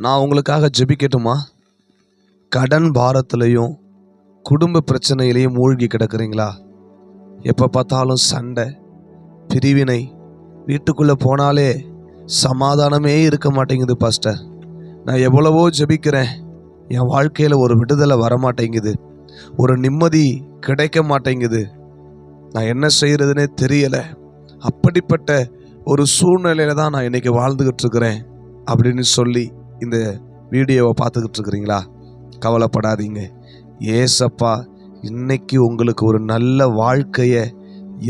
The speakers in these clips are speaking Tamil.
நான் உங்களுக்காக ஜெபிக்கட்டுமா? கடன் பாரத்திலையும் குடும்ப பிரச்சனையிலையும் மூழ்கி கிடக்குறீங்களா? எப்போ பார்த்தாலும் சண்டை, பிரிவினை, வீட்டுக்குள்ளே போனாலே சமாதானமே இருக்க மாட்டேங்குது பாஸ்டர். நான் எவ்வளவோ ஜெபிக்கிறேன், என் வாழ்க்கையில் ஒரு விடுதலை வரமாட்டேங்குது, ஒரு நிம்மதி கிடைக்க மாட்டேங்குது, நான் என்ன செய்கிறதுனே தெரியலை, அப்படிப்பட்ட ஒரு சூழ்நிலையில தான் நான் இன்னைக்கு வாழ்ந்துக்கிட்டு இருக்கிறேன் அப்படின்னு சொல்லி இந்த வீடியோவை பார்த்துக்கிட்டு இருக்கிறீங்களா? கவலைப்படாதீங்க. ஏசப்பா இன்னைக்கு உங்களுக்கு ஒரு நல்ல வாழ்க்கையை,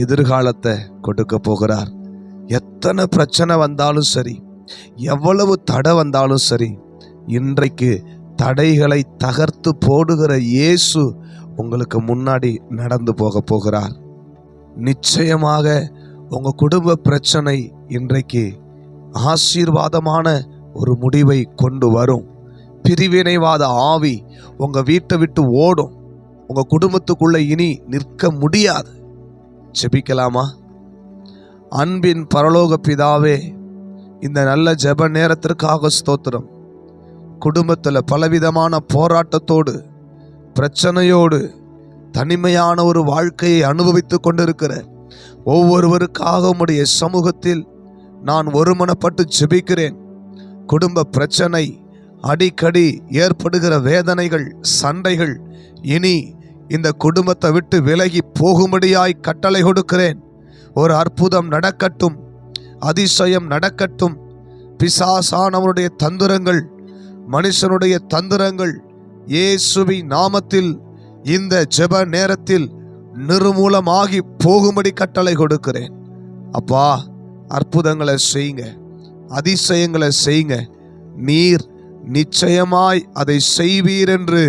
எதிர்காலத்தை கொடுக்க போகிறார். எத்தனை பிரச்சனை வந்தாலும் சரி, எவ்வளவு தடை வந்தாலும் சரி, இன்றைக்கு தடைகளை தகர்த்து போடுகிற இயேசு உங்களுக்கு முன்னாடி நடந்து போக போகிறார். நிச்சயமாக உங்க குடும்ப பிரச்சனை இன்றைக்கு ஆசீர்வாதமான ஒரு முடிவை கொண்டு வரும். பிரிவினைவாத ஆவி உங்க வீட்டை விட்டு ஓடும். உங்க குடும்பத்துக்குள்ள இனி நிற்க முடியாது. ஜெபிக்கலாமா? அன்பின் பரலோக பிதாவே, இந்த நல்ல ஜெப நேரத்திற்காக ஸ்தோத்திரம். குடும்பத்தில் பலவிதமான போராட்டத்தோடு, பிரச்சனையோடு, தனிமையான ஒரு வாழ்க்கையை அனுபவித்து கொண்டிருக்கிற ஒவ்வொருவருக்காக உம்முடைய சமூகத்தில் நான் ஒருமனப்பட்டு ஜெபிக்கிறேன். குடும்ப பிரச்சனை, அடிக்கடி ஏற்படுகிற வேதனைகள், சண்டைகள் இனி இந்த குடும்பத்தை விட்டு விலகி போகும்படியாய் கட்டளை கொடுக்கிறேன். ஒரு அற்புதம் நடக்கட்டும், அதிசயம் நடக்கட்டும். பிசாசானவனுடைய தந்திரங்கள், மனுஷனுடைய தந்திரங்கள் இயேசுவின் நாமத்தில் இந்த ஜெப நேரத்தில் நிர்மூலமாகி போகும்படி கட்டளை கொடுக்கிறேன். அப்பா, அற்புதங்களை செய்யுங்க, அதிசயங்களை செய்யுங்க. நீர் நிச்சயமாய் அதை செய்வீர் என்று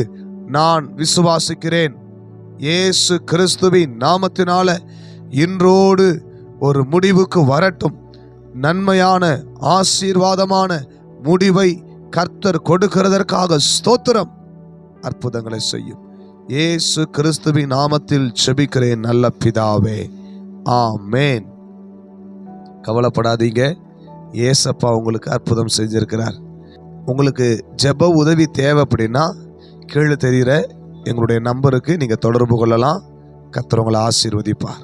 நான் விசுவாசிக்கிறேன். இயேசு கிறிஸ்துவின் நாமத்தினால இன்றோடு ஒரு முடிவுக்கு வரட்டும். நன்மையான ஆசீர்வாதமான முடிவை கர்த்தர் கொடுக்கிறதற்காக ஸ்தோத்திரம். அற்புதங்களை செய்யும் இயேசு கிறிஸ்துவின் நாமத்தில் ஜெபிக்கிறேன் நல்ல பிதாவே, ஆமேன். கவலைப்படாதீங்க, ஏசப்பா உங்களுக்கு அற்புதம் செஞ்சிருக்கிறார். உங்களுக்கு ஜெப உதவி தேவை அப்படின்னா கீழே தெரிகிற எங்களுடைய நம்பருக்கு நீங்கள் தொடர்பு கொள்ளலாம். கர்த்தர் உங்களை ஆசீர்வதிப்பார்.